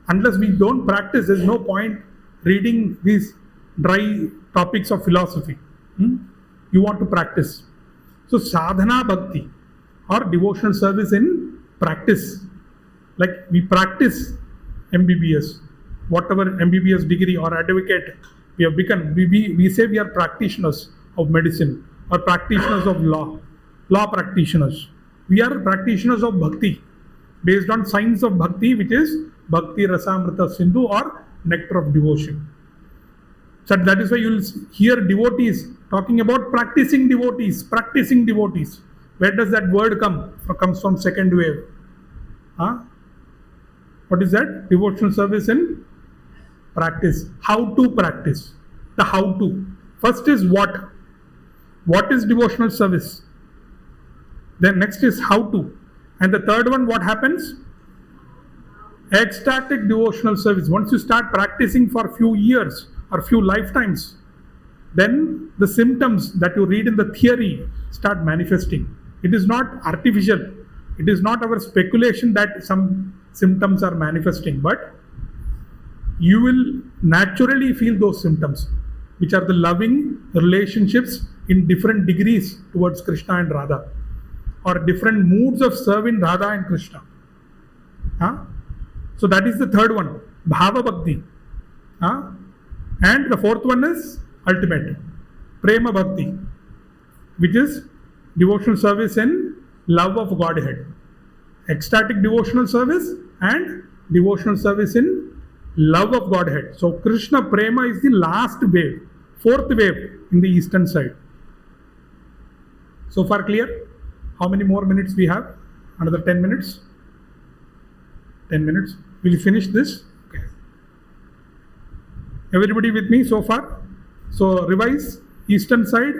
Unless we don't practice, there's no point reading these dry topics of philosophy. You want to practice. So sadhana bhakti or devotional service in practice. Like we practice MBBS, whatever MBBS degree or advocate we have become. We say we are practitioners of medicine or practitioners of law practitioners. We are practitioners of bhakti based on science of bhakti, which is Bhakti Rasamrita Sindhu or Nectar of Devotion. So that is why you will hear devotees talking about practicing devotees, practicing devotees. Where does that word come? Comes from second wave. Huh? What is that? Devotional service in practice. How to practice. The how to. First is what. What is devotional service? Then next is how to. And the third one, what happens? Ecstatic devotional service. Once you start practicing for a few years or few lifetimes, then the symptoms that you read in the theory start manifesting. It is not artificial. It is not our speculation that some symptoms are manifesting, but you will naturally feel those symptoms, which are the loving relationships in different degrees towards Krishna and Radha, or different moods of serving Radha and Krishna. So that is the third one, Bhava Bhakti. And the fourth one is ultimate, Prema Bhakti, which is devotional service in love of Godhead. Ecstatic devotional service and devotional service in love of Godhead. So Krishna Prema is the last wave, fourth wave in the eastern side. So far clear? How many more minutes we have? Another 10 minutes? 10 minutes. Will you finish this? Okay. Everybody with me so far? So revise. Eastern side,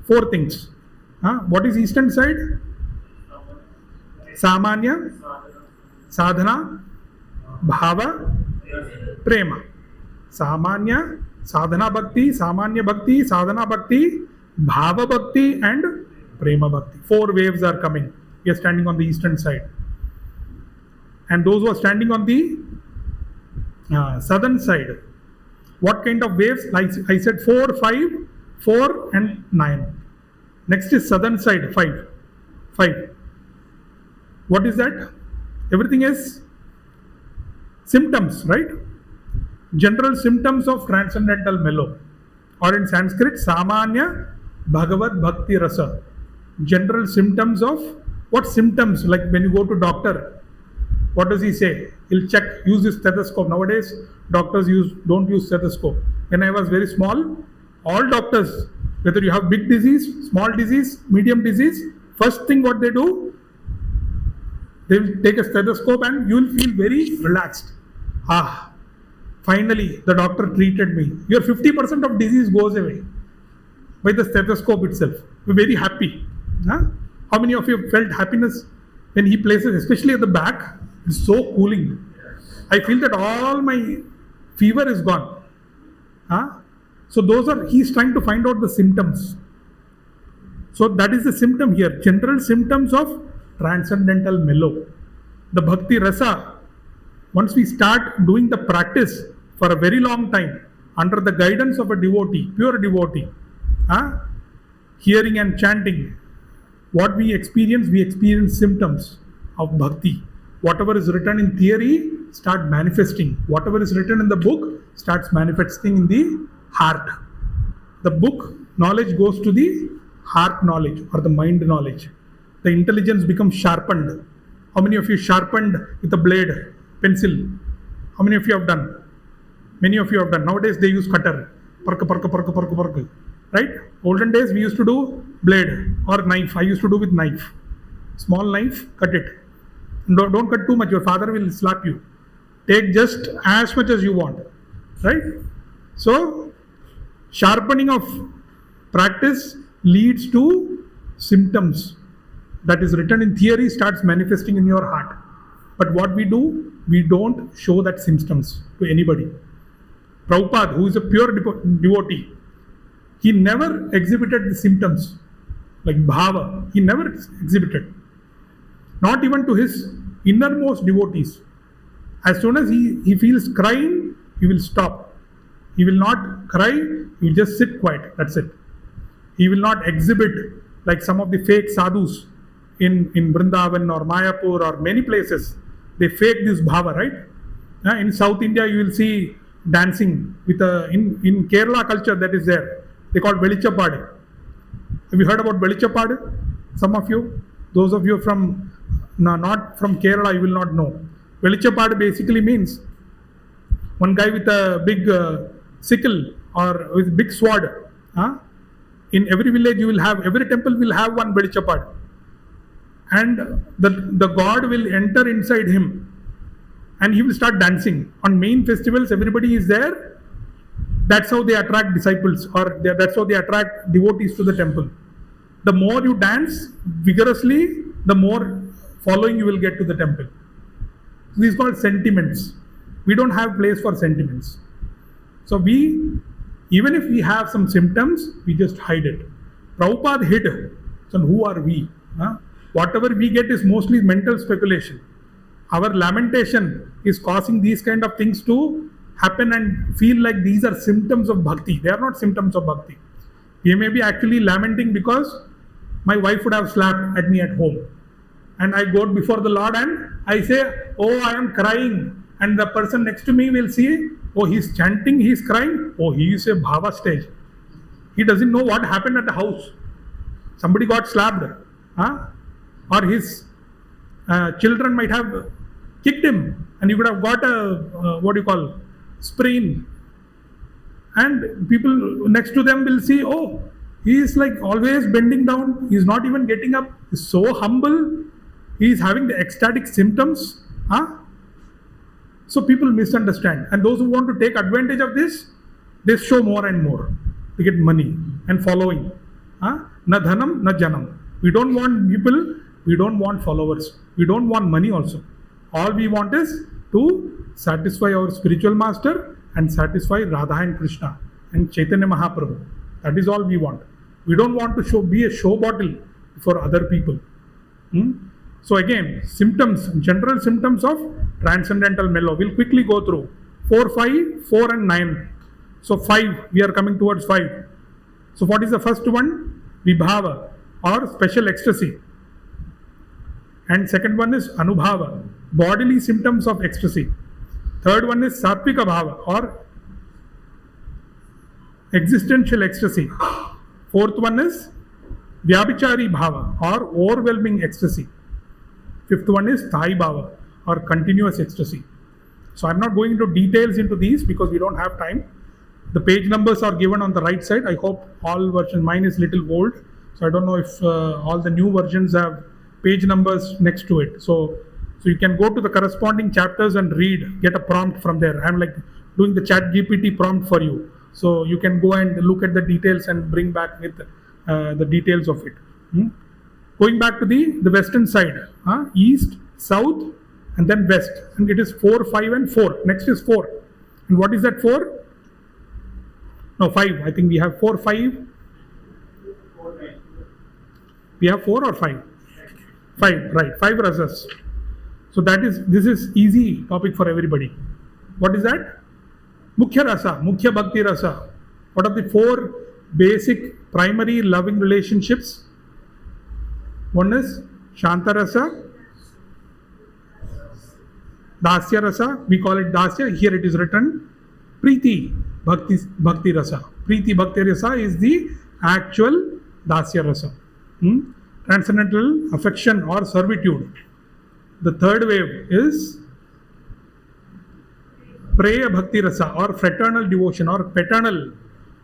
4 things. What is eastern side? Samanya, Sadhana, Bhava, Prema. Samanya, Sadhana Bhakti, Samanya Bhakti, Sadhana Bhakti, Bhava Bhakti and Prema Bhakti. 4 waves are coming. We are standing on the eastern side. And those who are standing on the southern side, what kind of waves? Like I said, 4, 5, 4 and 9. Next is southern side, 5. What is that? Everything is symptoms, right? General symptoms of transcendental mellow, or in Sanskrit, Samanya Bhagavad Bhakti Rasa. General symptoms of, what symptoms? Like when you go to doctor, what does he say? He'll check, use his stethoscope. Nowadays, doctors don't use stethoscope. When I was very small, all doctors, whether you have big disease, small disease, medium disease, first thing what they do, they will take a stethoscope and you will feel very relaxed. Finally, the doctor treated me. Your 50% of disease goes away by the stethoscope itself. We're very happy. How many of you felt happiness when he places, especially at the back? It's so cooling. I feel that all my fever is gone. So he's trying to find out the symptoms. So that is the symptom here. General symptoms of transcendental mellow. The Bhakti Rasa, once we start doing the practice for a very long time, under the guidance of a devotee, pure devotee, hearing and chanting, what we experience symptoms of bhakti. Whatever is written in theory start manifesting. Whatever is written in the book starts manifesting in the heart. The book knowledge goes to the heart knowledge or the mind knowledge. The intelligence becomes sharpened. How many of you sharpened with a blade, pencil? How many of you have done? Many of you have done. Nowadays they use cutter. Parka. Right? Olden days we used to do blade or knife. I used to do with knife. Small knife, cut it. Don't cut too much. Your father will slap you. Take just as much as you want. Right? So, sharpening of practice leads to symptoms. That is written in theory starts manifesting in your heart. But what we do, we don't show that symptoms to anybody. Prabhupada, who is a pure devotee, he never exhibited the symptoms like bhava. He never exhibited. Not even to his innermost devotees. As soon as he feels crying, he will stop. He will not cry, he will just sit quiet. That's it. He will not exhibit like some of the fake sadhus in Vrindavan or Mayapur or many places. They fake this bhava, right? In South India, you will see dancing with in Kerala culture that is there. They call Velichapadu. Have you heard about Velichapadu? Some of you, those of you from not from Kerala, you will not know. Velichapadu basically means one guy with a big sickle or with big sword. In every village, every temple will have one Velichapadu, and the god will enter inside him, and he will start dancing. On main festivals, everybody is there. That's how they attract disciples, or that's how they attract devotees to the temple. The more you dance vigorously, the more following you will get to the temple. These are called sentiments. We don't have place for sentiments. So even if we have some symptoms, we just hide it. Prabhupada hid. So who are we? Whatever we get is mostly mental speculation. Our lamentation is causing these kind of things to happen and feel like these are symptoms of bhakti. They are not symptoms of bhakti. We may be actually lamenting because my wife would have slapped at me at home. And I go before the Lord and I say, oh, I am crying. And the person next to me will see, oh, he's chanting, he's crying. Oh, he is a bhava stage. He doesn't know what happened at the house. Somebody got slapped. Or his children might have kicked him. And he could have got a, sprain. And people next to them will see, oh, he is like always bending down. He's not even getting up. He's so humble. He is having the ecstatic symptoms. So people misunderstand. And those who want to take advantage of this, they show more and more. They get money and following. Na dhanam, na janam. We don't want people, we don't want followers. We don't want money also. All we want is to satisfy our spiritual master and satisfy Radha and Krishna and Chaitanya Mahaprabhu. That is all we want. We don't want to be a show bottle for other people. So again, symptoms, general symptoms of transcendental mellow. We'll quickly go through 4, 5, 4 and 9. So 5, we are coming towards 5. So what is the first one? Vibhava or special ecstasy. And second one is Anubhava, bodily symptoms of ecstasy. Third one is Satvika Bhava or existential ecstasy. Fourth one is Vyabhichari Bhava or overwhelming ecstasy. Fifth one is Sthayi Bhava or continuous ecstasy. So I'm not going into details into these because we don't have time. The page numbers are given on the right side. I hope all versions, mine is little old. So I don't know if all the new versions have page numbers next to it. So you can go to the corresponding chapters and read, get a prompt from there. I'm like doing the chat GPT prompt for you. So you can go and look at the details and bring back with the details of it. Going back to the western side, east, south, and then west. And it is 4, 5 and 4. Next is 4. And what is that 4? No, 5. I think we have 4, 5. We have 4 or 5? 5, right. 5 rasas. So this is easy topic for everybody. What is that? Mukhya rasa, Mukhya Bhakti rasa. What are the 4 basic primary loving relationships? One is Shanta rasa, Dasya rasa, we call it Dasya, here it is written Preeti Bhakti rasa. Preeti Bhakti rasa is the actual Dasya rasa. Transcendental affection or servitude. The third wave is Preya Bhakti rasa or fraternal devotion or paternal,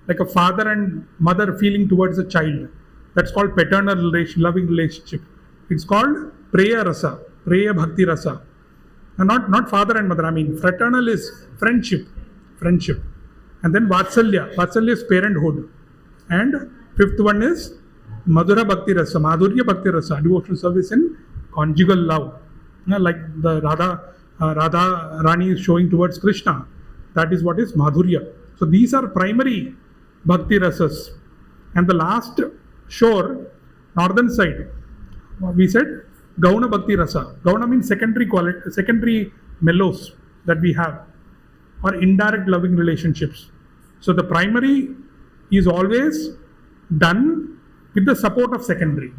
like a father and mother feeling towards a child. That's called paternal loving relationship. It's called Preya rasa, Preya Bhakti rasa. And not father and mother, I mean fraternal is friendship. And then Vatsalya is parenthood. And fifth one is Madhura Bhakti rasa, Madhurya Bhakti rasa, devotional service in conjugal love. Like the Radha Rani is showing towards Krishna. That is what is Madhurya. So these are primary Bhakti rasas. And the last shore, northern side, we said Gauna Bhakti rasa. Gauna means secondary mellows that we have, or indirect loving relationships. So the primary is always done with the support of secondary.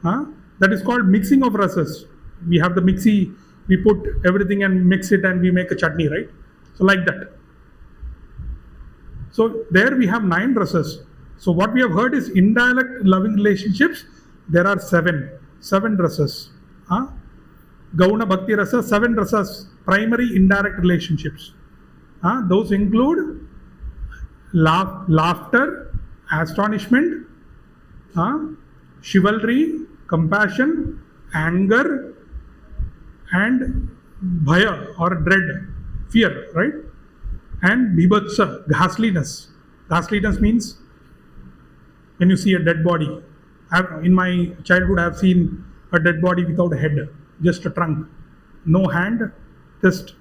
That is called mixing of rasas. We have the mixie, we put everything and mix it and we make a chutney, right? So like that. So there we have 9 rasas. So what we have heard is indirect loving relationships. There are 7 rasas. Gauna Bhakti Rasa, 7 rasas, primary indirect relationships. Those include laughter, astonishment, chivalry, compassion, anger, and bhaya or dread, fear, right? And bibhatsa, ghastliness. Ghastliness means when you see a dead body. In my childhood, I have seen a dead body without a head, just a trunk, no hand, just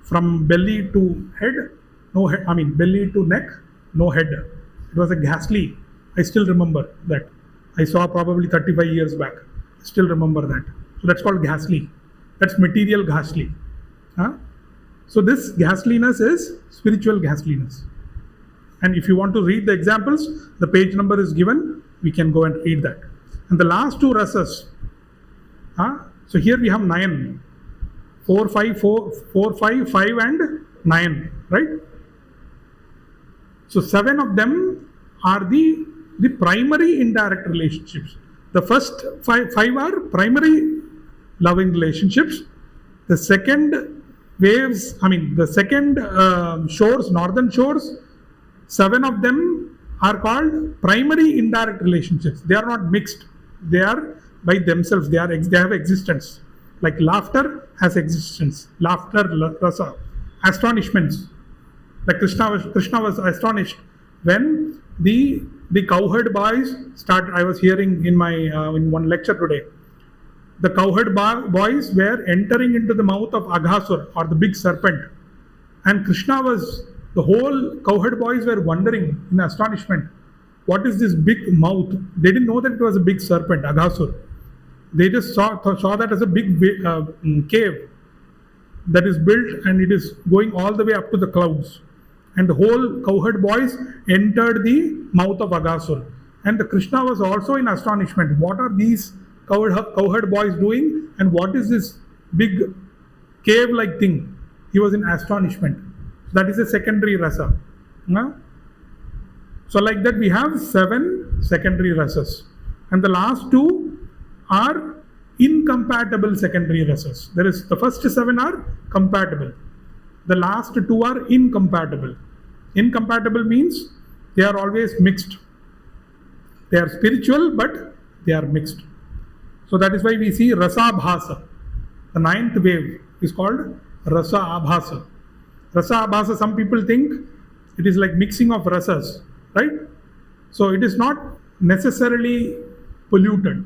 from belly to head, no head. I mean belly to neck, no head. It was a ghastly. I still remember that. I saw probably 35 years back. I still remember that. So that's called ghastly. That's material ghastly. So this ghastliness is spiritual ghastliness. And if you want to read the examples, the page number is given. We can go and read that. And the last 2 rasas. So here we have 9. 4, 5, 5 and 9, right? So 7 of them are the primary indirect relationships. The first 5 are primary loving relationships. The second waves, the second shores, northern shores, 7 of them are called primary indirect relationships. They are not mixed. They are by themselves. They have existence. Like laughter has existence. Laughter, rasa. Astonishments. Like Krishna was astonished when the cowherd boys started. I was hearing in my in one lecture today. The cowherd boys were entering into the mouth of Aghasur, or the big serpent, and the whole cowherd boys were wondering in astonishment, what is this big mouth? They didn't know that it was a big serpent, Aghasur. They just saw that as a big cave that is built, and it is going all the way up to the clouds. And the whole cowherd boys entered the mouth of Aghasur. And the Krishna was also in astonishment. What are these cowherd boys doing? And what is this big cave-like thing? He was in astonishment. That is a secondary rasa. So like that we have 7 secondary rasas. And the last 2 are incompatible secondary rasas. The first 7 are compatible. The last 2 are incompatible. Incompatible means they are always mixed. They are spiritual, but they are mixed. So that is why we see rasa abhasa. The 9th wave is called rasa abhasa. Rasa abhasa, some people think it is like mixing of rasas, right? So it is not necessarily polluted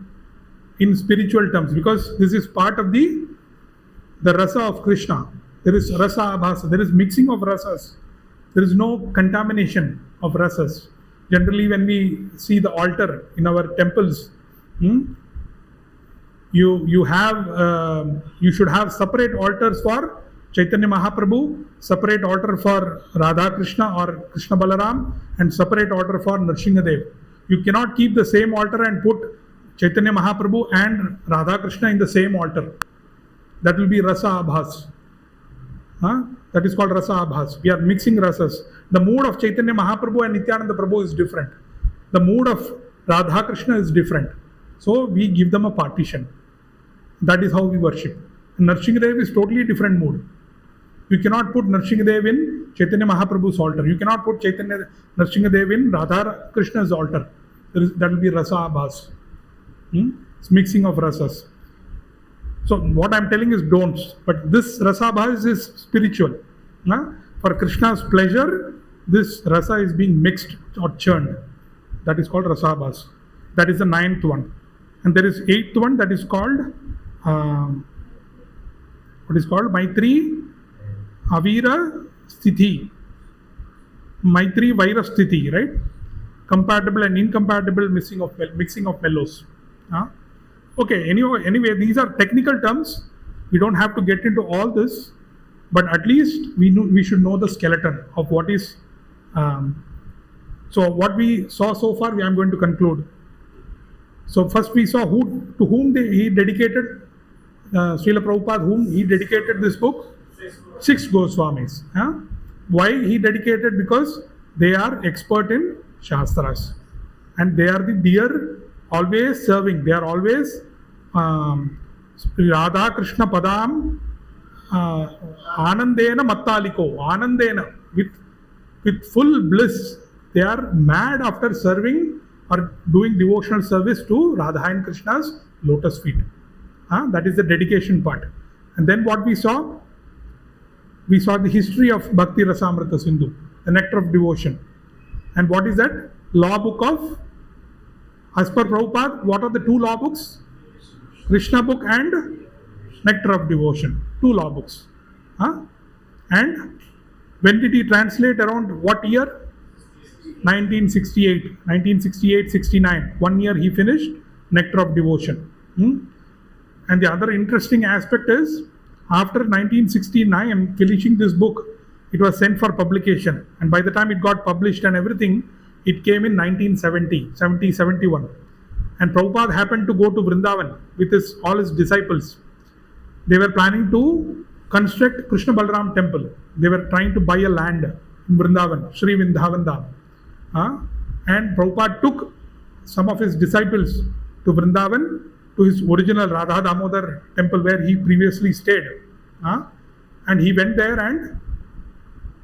in spiritual terms, because this is part of the rasa of Krishna. There is rasa abhasa, there is mixing of rasas. There is no contamination of rasas. Generally, when we see the altar in our temples, you should have separate altars for Chaitanya Mahaprabhu, separate altar for Radha Krishna or Krishna Balaram, and separate altar for Nrsimhadev. You cannot keep the same altar and put Chaitanya Mahaprabhu and Radha Krishna in the same altar. That will be rasa abhas. That is called rasa abhas. We are mixing rasas. The mood of Chaitanya Mahaprabhu and Nityananda Prabhu is different. The mood of Radha Krishna is different. So we give them a partition. That is how we worship. Nrsimhadev is totally different mood. You cannot put Nrsimhadev in Chaitanya Mahaprabhu's altar. You cannot put Nrsimhadev in Radha Krishna's altar. That will be rasa abhas. It's mixing of rasas. So what I am telling is don'ts. But this rasa abhas is spiritual. For Krishna's pleasure, this rasa is being mixed or churned. That is called rasa abhas. That is the 9th one. And there is 8th one, that is called Maitri Avira Sthiti. Maitri Vaira Sthiti, right? Compatible and incompatible mixing of mellows. Okay, anyway, these are technical terms. We don't have to get into all this, but at least we should know the skeleton of what is So what we saw so far, I am going to conclude. So first we saw to whom he dedicated, Srila Prabhupada, whom he dedicated this book? Six Goswamis. Why he dedicated? Because they are expert in Shastras. And they are the dear, always serving. They are always Radha Krishna Padam Anandena Mattaliko. Anandena, with full bliss. They are mad after serving or doing devotional service to Radha and Krishna's lotus feet. That is the dedication part. And then what we saw? We saw the history of Bhakti Rasamrita Sindhu, the nectar of devotion. And what is that? Law book of, as per Prabhupada, what are the two law books? Krishna book and Nectar of Devotion. Two law books. And when did he translate? Around what year? 1968, 69. 1 year he finished Nectar of Devotion. And the other interesting aspect is, after 1969, finishing this book, it was sent for publication. And by the time it got published and everything, it came in 1970, 71. And Prabhupada happened to go to Vrindavan with all his disciples. They were planning to construct Krishna Balaram temple. They were trying to buy a land in Vrindavan, Sri Vrindavan Dham. And Prabhupada took some of his disciples to Vrindavan, to his original Radha Damodar temple where he previously stayed. And he went there and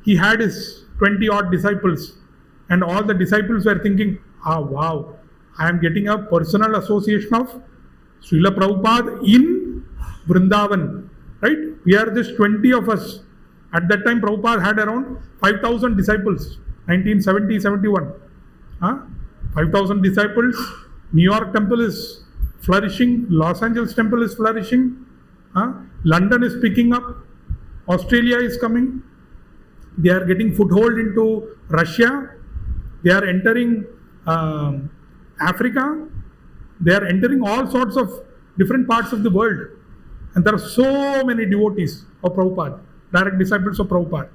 he had his 20 odd disciples. And all the disciples were thinking, wow, I am getting a personal association of Srila Prabhupada in Vrindavan. Right? We are just 20 of us. At that time, Prabhupada had around 5,000 disciples. 1970, 71. 5,000 disciples. New York temple is flourishing. Los Angeles temple is flourishing. London is picking up. Australia is coming. They are getting foothold into Russia. They are entering Africa. They are entering all sorts of different parts of the world. And there are so many devotees of Prabhupada, direct disciples of Prabhupada.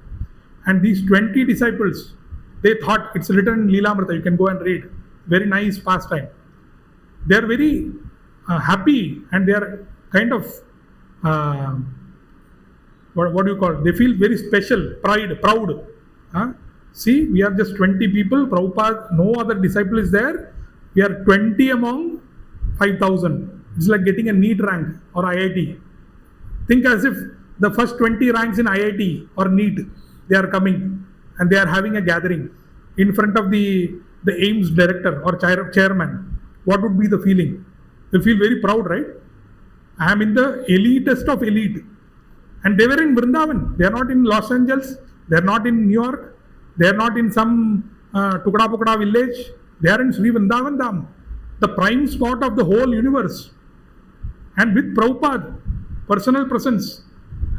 And these 20 disciples, they thought, it's written in Leelamrita, you can go and read. Very nice pastime. They are very happy and they are kind of, what do you call it? They feel very special, proud. See, we are just 20 people. Prabhupada, no other disciple is there. We are 20 among 5,000. It's like getting a NEET rank or IIT. Think as if the first 20 ranks in IIT or NEET, they are coming and they are having a gathering in front of the AIMS director or chairman. What would be the feeling? They feel very proud, right? I am in the elitest of elite. And they were in Vrindavan. They are not in Los Angeles. They are not in New York. They are not in some Tukda Pukda village. They are in Sri Vrindavan Dham, the prime spot of the whole universe. And with Prabhupada, personal presence.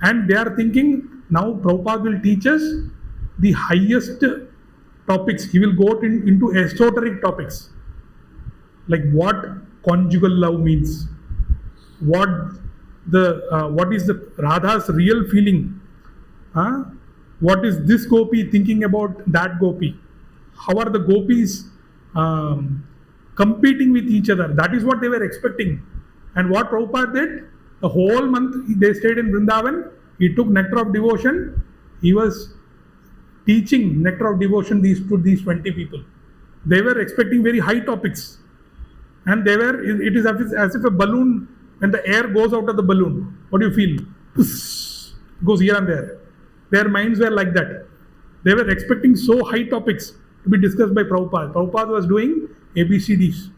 And they are thinking, now Prabhupada will teach us the highest topics. He will go into esoteric topics. Like what conjugal love means. What is the Radha's real feeling? What is this gopi thinking about that gopi? How are the gopis competing with each other? That is what they were expecting. And what Prabhupada did, the whole month they stayed in Vrindavan. He took Nectar of Devotion. He was teaching Nectar of Devotion to these 20 people. They were expecting very high topics. And it is as if a balloon, when the air goes out of the balloon, what do you feel? Puss, goes here and there. Their minds were like that. They were expecting so high topics to be discussed by Prabhupada. Prabhupada was doing ABCDs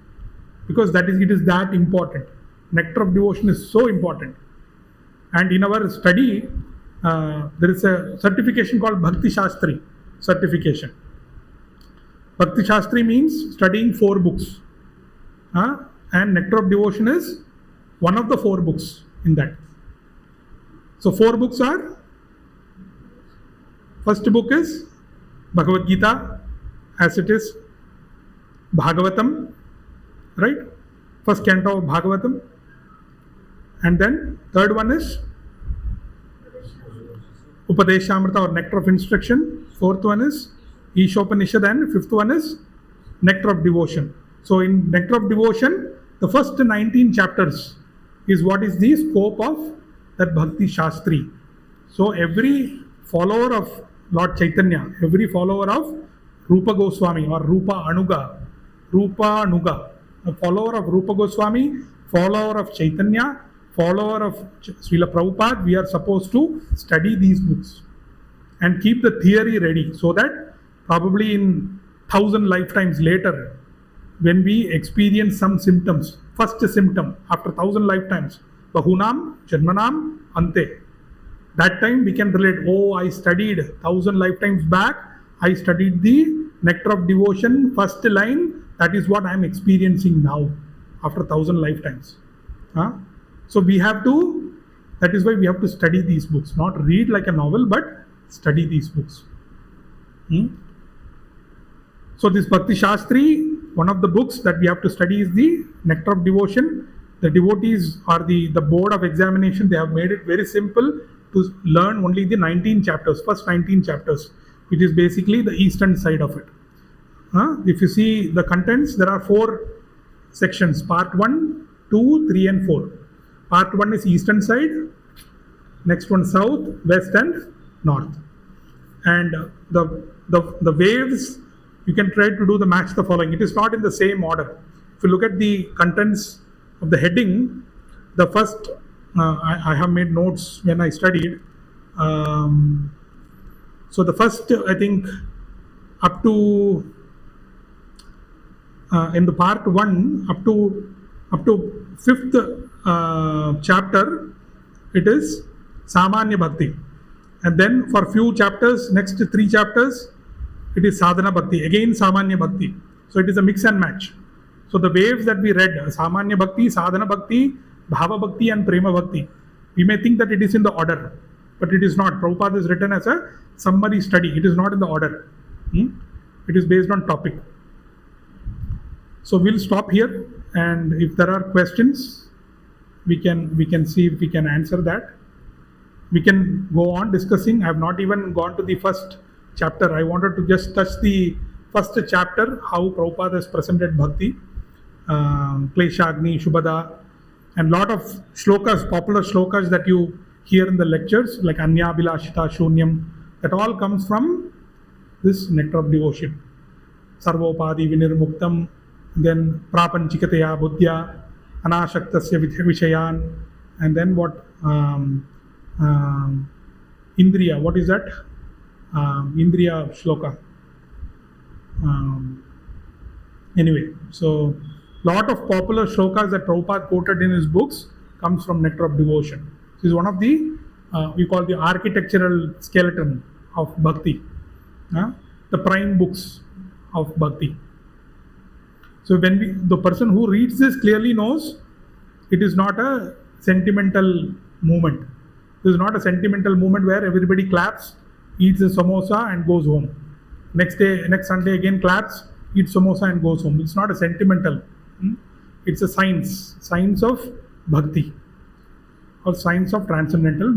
because it is that important. Nectar of Devotion is so important. And in our study, there is a certification called Bhakti Shastri certification. Bhakti Shastri means studying 4 books. And Nectar of Devotion is one of the 4 books in that. So 4 books are, first book is Bhagavad Gita as it is, Bhagavatam, right? First canto of Bhagavatam. And then third one is Upadeshamrita or Nectar of Instruction. Fourth one is Ishopanishad and fifth one is Nectar of Devotion. So in Nectar of Devotion, the first 19 chapters is what is the scope of that Bhakti Shastri. So every follower of Lord Chaitanya, every follower of Rupa Goswami or Rupa Anuga, a follower of Rupa Goswami, follower of Chaitanya, follower of Srila Prabhupada, we are supposed to study these books and keep the theory ready so that probably in 1,000 lifetimes later, when we experience some symptoms, first symptom after 1,000 lifetimes, Bahunam, Janmanam, Ante. That time we can relate, oh, I studied 1,000 lifetimes back, I studied the Nectar of Devotion, first line, that is what I am experiencing now after 1,000 lifetimes. So we have to, that is why we have to study these books, not read like a novel, but study these books. So this Bhakti Shastri, one of the books that we have to study is the Nectar of Devotion. The devotees or the board of examination, they have made it very simple to learn only the 19 chapters, first 19 chapters, which is basically the eastern side of it. If you see the contents, there are 4 sections, part 1, 2, 3 and 4. Part 1 is eastern side, next one south, west and north. And the waves, you can try to do the match the following. It is not in the same order. If you look at the contents of the heading, the first, I have made notes when I studied. So the first, I think, up to, in the part 1, up to 5th chapter, it is Samanya Bhakti. And then for few chapters, next 3 chapters, it is Sadhana Bhakti, again Samanya Bhakti. So it is a mix and match. So the waves that we read, Samanya Bhakti, Sadhana Bhakti, Bhava Bhakti and Prema Bhakti, we may think that it is in the order, but it is not. Prabhupada is written as a summary study. It is not in the order. It is based on topic. So we'll stop here, and if there are questions, we can see if we can answer that. We can go on discussing. I have not even gone to the first chapter. I wanted to just touch the first chapter, how Prabhupada has presented Bhakti, Klesha Agni, Shubhada, and lot of shlokas, popular shlokas that you hear in the lectures, like Anya Bilashita Shunyam, that all comes from this Nectar of Devotion. Sarvopadi Vinirmuktam, then Prapanchikateya Buddhya, Anashaktasya Vishayan, and then what? Indriya, what is that? Indriya shloka. Anyway, so lot of popular shlokas that Prabhupada quoted in his books comes from Nectar of Devotion. This is one of the, we call the architectural skeleton of Bhakti, the prime books of Bhakti. So when the person who reads this clearly knows it is not a sentimental movement. This is not a sentimental movement where everybody claps, eats a samosa and goes home. Next Sunday again claps, eats samosa and goes home. It's not a sentimental. It's a science of Bhakti or science of transcendental